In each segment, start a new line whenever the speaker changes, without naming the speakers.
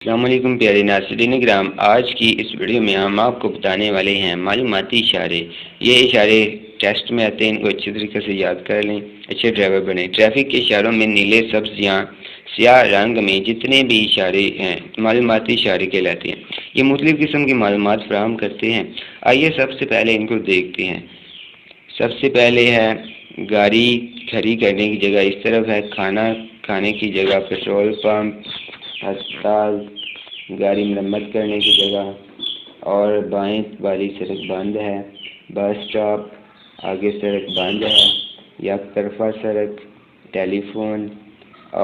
السلام علیکم پیارے ناظرین کرام، آج کی اس ویڈیو میں ہم آپ کو بتانے والے ہیں معلوماتی اشارے۔ یہ اشارے ٹیسٹ میں آتے ہیں، ان کو اچھی طریقے سے یاد کر لیں، اچھے ڈرائیور بنیں۔ ٹریفک کے اشاروں میں نیلے، سبز یا سیاہ رنگ میں جتنے بھی اشارے ہیں معلوماتی اشارے کہلاتے ہیں۔ یہ مختلف قسم کی معلومات فراہم کرتے ہیں۔ آئیے سب سے پہلے ان کو دیکھتے ہیں۔ سب سے پہلے ہے گاڑی کھڑی کرنے کی جگہ اس طرف ہے، کھانا کھانے کی جگہ، پیٹرول پمپ، ہسپتال، گاڑی مرمت کرنے کی جگہ، اور بائیں والی سڑک بند ہے، بس اسٹاپ، آگے سڑک بند ہے، یک طرفہ سڑک، ٹیلی فون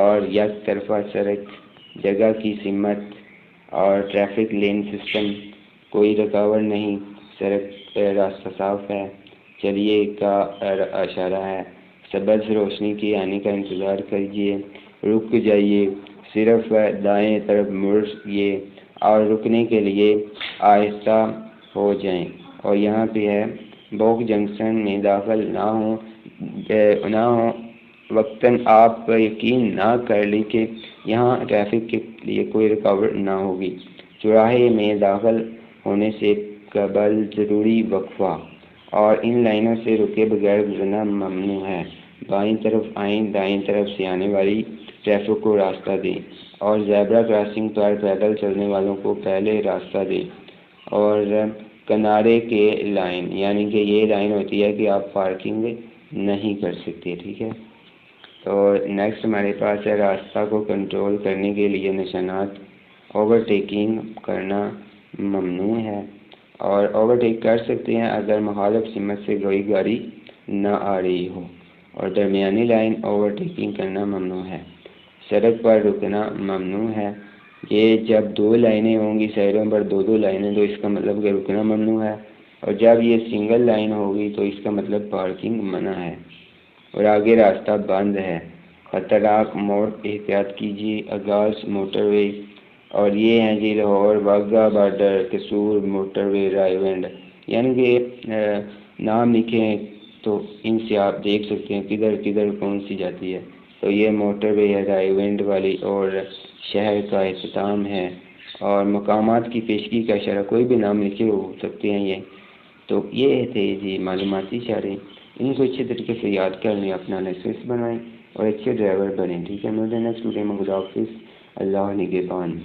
اور یک طرفہ سڑک، جگہ کی سمت اور ٹریفک لین سسٹم، کوئی رکاوٹ نہیں، سڑک راستہ صاف ہے، چلیے کا اشارہ ہے، سبز روشنی کے آنے کا انتظار کیجیے، رک جائیے، صرف دائیں طرف مڑیے اور رکنے کے لیے آہستہ ہو جائیں، اور یہاں پہ ہے بوک جنکشن میں داخل نہ ہوں وقتاً آپ یقین نہ کر لیں کہ یہاں ٹریفک کے لیے کوئی رکاوٹ نہ ہوگی۔ چوراہے میں داخل ہونے سے قبل ضروری وقفہ اور ان لائنوں سے رکے بغیر گزرنا ممنوع ہے۔ بائیں طرف آئیں، دائیں طرف سے آنے والی ٹریفک کو راستہ دیں اور زیبرا کراسنگ پر پیدل چلنے والوں کو پہلے راستہ دیں۔ اور کنارے کے لائن، یعنی کہ یہ لائن ہوتی ہے کہ آپ پارکنگ نہیں کر سکتے، ٹھیک ہے۔ تو نیکسٹ ہمارے پاس ہے راستہ کو کنٹرول کرنے کے لیے نشانات۔ اوورٹیکنگ کرنا ممنوع ہے، اور اوورٹیک کر سکتے ہیں اگر مخالف سمت سے کوئی گاڑی نہ آ رہی ہو، اور درمیانی لائن اوورٹیکنگ کرنا ممنوع ہے۔ سڑک پر رکنا ممنوع ہے۔ یہ جب دو لائنیں ہوں گی سائڈوں پر دو لائنیں، تو اس کا مطلب کہ رکنا ممنوع ہے، اور جب یہ سنگل لائن ہوگی تو اس کا مطلب پارکنگ منع ہے۔ اور آگے راستہ بند ہے، خطرناک موڑ احتیاط کیجیے، آغاز موٹر وے، اور یہ ہیں جی لاہور واگا بارڈر، قصور موٹر وے رائے ونڈ، یعنی کہ نام لکھیں تو ان سے آپ دیکھ سکتے ہیں کدھر کدھر کون سی جاتی ہے۔ تو یہ موٹر وے ہے رائے ونڈ والی، اور شہر کا اختتام ہے، اور مقامات کی پیشگی کا اشارہ، کوئی بھی نام لکھے ہو سکتے ہیں یہ۔ تو یہ تھے جی معلوماتی اشارے، ان کو اچھے طریقے سے یاد کر لیں، اپنا لائسنس بنائیں اور اچھے ڈرائیور بنیں، ٹھیک ہے۔ مجھے نیکسٹ ویڈیو میں خدا حافظ، اللہ نگہبان۔